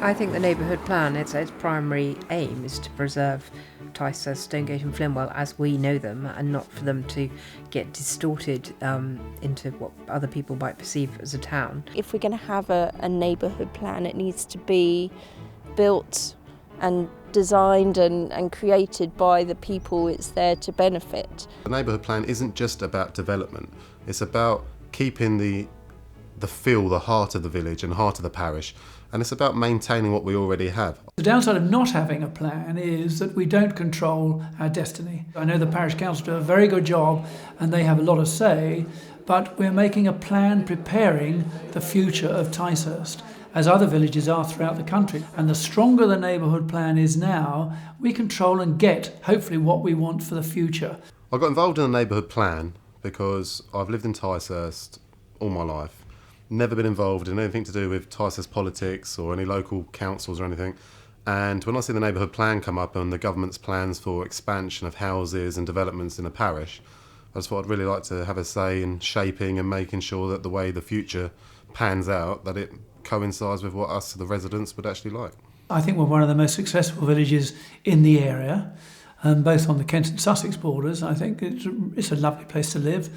I think the neighbourhood plan, its primary aim is to preserve Ticehurst, Stonegate and Flimwell as we know them, and not for them to get distorted into what other people might perceive as a town. If we're going to have a neighbourhood plan, it needs to be built and designed and created by the people it's there to benefit. The neighbourhood plan isn't just about development, it's about keeping the feel, the heart of the village and heart of the parish, and it's about maintaining what we already have. The downside of not having a plan is that we don't control our destiny. I know the parish council do a very good job and they have a lot of say, but we're making a plan preparing the future of Ticehurst, as other villages are throughout the country. And the stronger the neighbourhood plan is now, we control and get, hopefully, what we want for the future. I got involved in the neighbourhood plan because I've lived in Ticehurst all my life. Never been involved in anything to do with Ticehurst politics or any local councils or anything. And when I see the neighbourhood plan come up and the government's plans for expansion of houses and developments in a parish, I just thought I'd really like to have a say in shaping and making sure that the way the future pans out, that it coincides with what us, the residents, would actually like. I think we're one of the most successful villages in the area, both on the Kent and Sussex borders. I think it's a lovely place to live,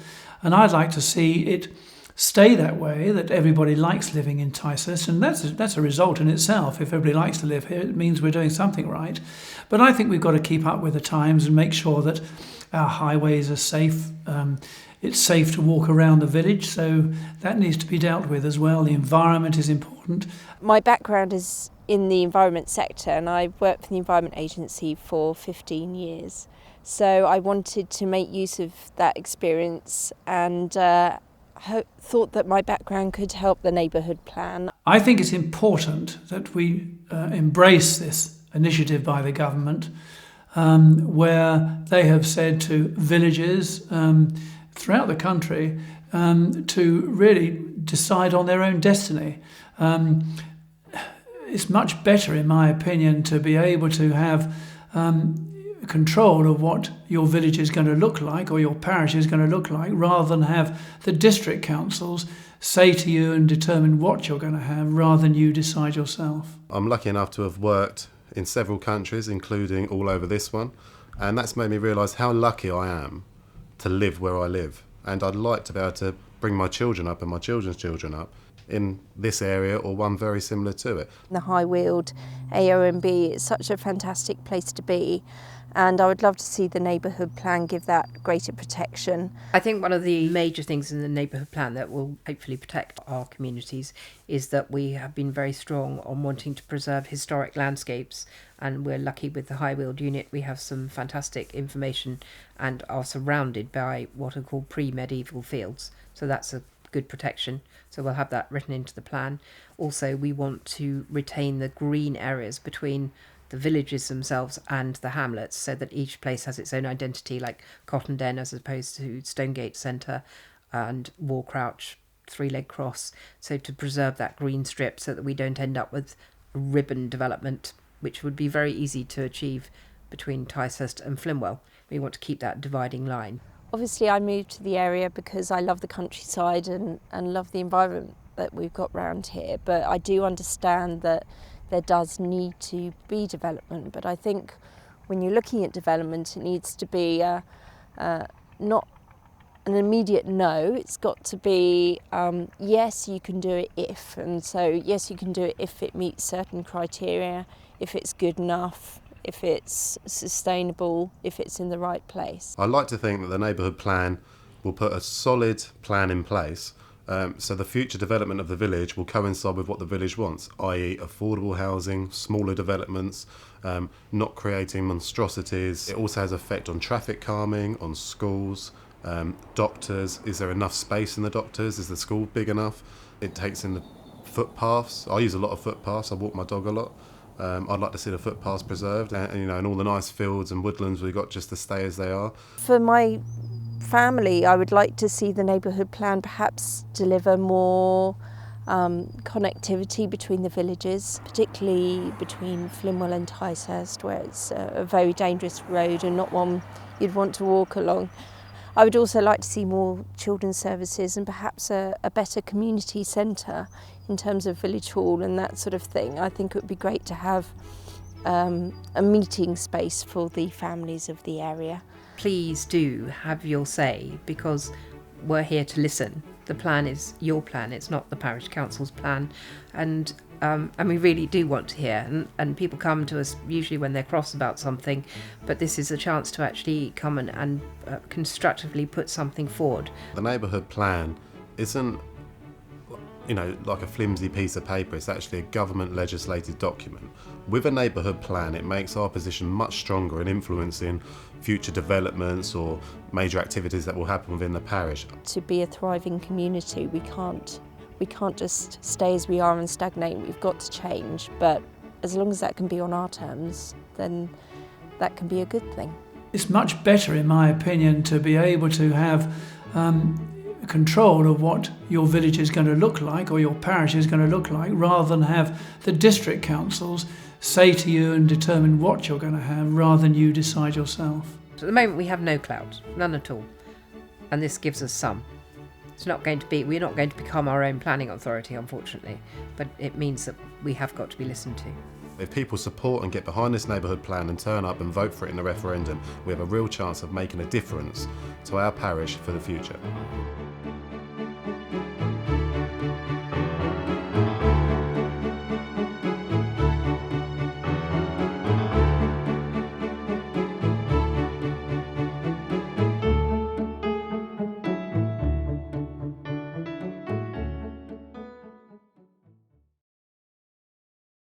and I'd like to see it stay that way, that everybody likes living in Ticehurst, and that's a result in itself. If everybody likes to live here, it means we're doing something right. But I think we've got to keep up with the times and make sure that our highways are safe. It's safe to walk around the village, so that needs to be dealt with as well. The environment is important. My background is in the environment sector, and I've worked for the Environment Agency for 15 years. So I wanted to make use of that experience and thought that my background could help the neighbourhood plan. I think it's important that we embrace this initiative by the government, where they have said to villages throughout the country to really decide on their own destiny. It's much better, in my opinion, to be able to have control of what your village is going to look like or your parish is going to look like, rather than have the district councils say to you and determine what you're going to have, rather than you decide yourself. I'm lucky enough to have worked in several countries, including all over this one, and that's made me realise how lucky I am to live where I live. And I'd like to be able to bring my children up and my children's children up in this area or one very similar to it. The High Weald AONB is such a fantastic place to be, and I would love to see the neighbourhood plan give that greater protection. I think one of the major things in the neighbourhood plan that will hopefully protect our communities is that we have been very strong on wanting to preserve historic landscapes, and we're lucky with the High Weald unit. We have some fantastic information and are surrounded by what are called pre-medieval fields, so that's a good protection. So we'll have that written into the plan. Also, we want to retain the green areas between the villages themselves and the hamlets, so that each place has its own identity, like Cottondenne as opposed to Stonegate Centre and Warcrouch, Three Leg Cross. So to preserve that green strip so that we don't end up with a ribbon development, which would be very easy to achieve between Ticehurst and Flimwell. We want to keep that dividing line. Obviously, I moved to the area because I love the countryside and love the environment that we've got round here, but I do understand that there does need to be development. But I think when you're looking at development, it needs to be not an immediate no. It's got to be yes, you can do it if, and so yes, you can do it if it meets certain criteria, if it's good enough, if it's sustainable, if it's in the right place. I like to think that the neighbourhood plan will put a solid plan in place, so the future development of the village will coincide with what the village wants, i.e. affordable housing, smaller developments, not creating monstrosities. It also has effect on traffic calming, on schools, doctors. Is there enough space in the doctors? Is the school big enough? It takes in the footpaths. I use a lot of footpaths. I walk my dog a lot. I'd like to see the footpaths preserved, and all the nice fields and woodlands we've got just to stay as they are. For my family, I would like to see the neighbourhood plan perhaps deliver more connectivity between the villages, particularly between Flimwell and Ticehurst, where it's a very dangerous road and not one you'd want to walk along. I would also like to see more children's services and perhaps a better community centre in terms of village hall and that sort of thing. I think it would be great to have a meeting space for the families of the area. Please do have your say, because we're here to listen. The plan is your plan, it's not the parish council's plan, and we really do want to hear, and people come to us usually when they're cross about something, but this is a chance to actually come and constructively put something forward. The neighbourhood plan isn't, like a flimsy piece of paper. It's actually a government legislated document. With a neighbourhood plan, it makes our position much stronger in influencing future developments or major activities that will happen within the parish. To be a thriving community, we can't just stay as we are and stagnate. We've got to change, but as long as that can be on our terms, then that can be a good thing. It's much better, in my opinion, to be able to have control of what your village is going to look like or your parish is going to look like, rather than have the district councils say to you and determine what you're going to have, rather than you decide yourself. So at the moment we have no clout, none at all, and this gives us some. We're not going to become our own planning authority, unfortunately, but it means that we have got to be listened to. If people support and get behind this neighbourhood plan and turn up and vote for it in the referendum, we have a real chance of making a difference to our parish for the future.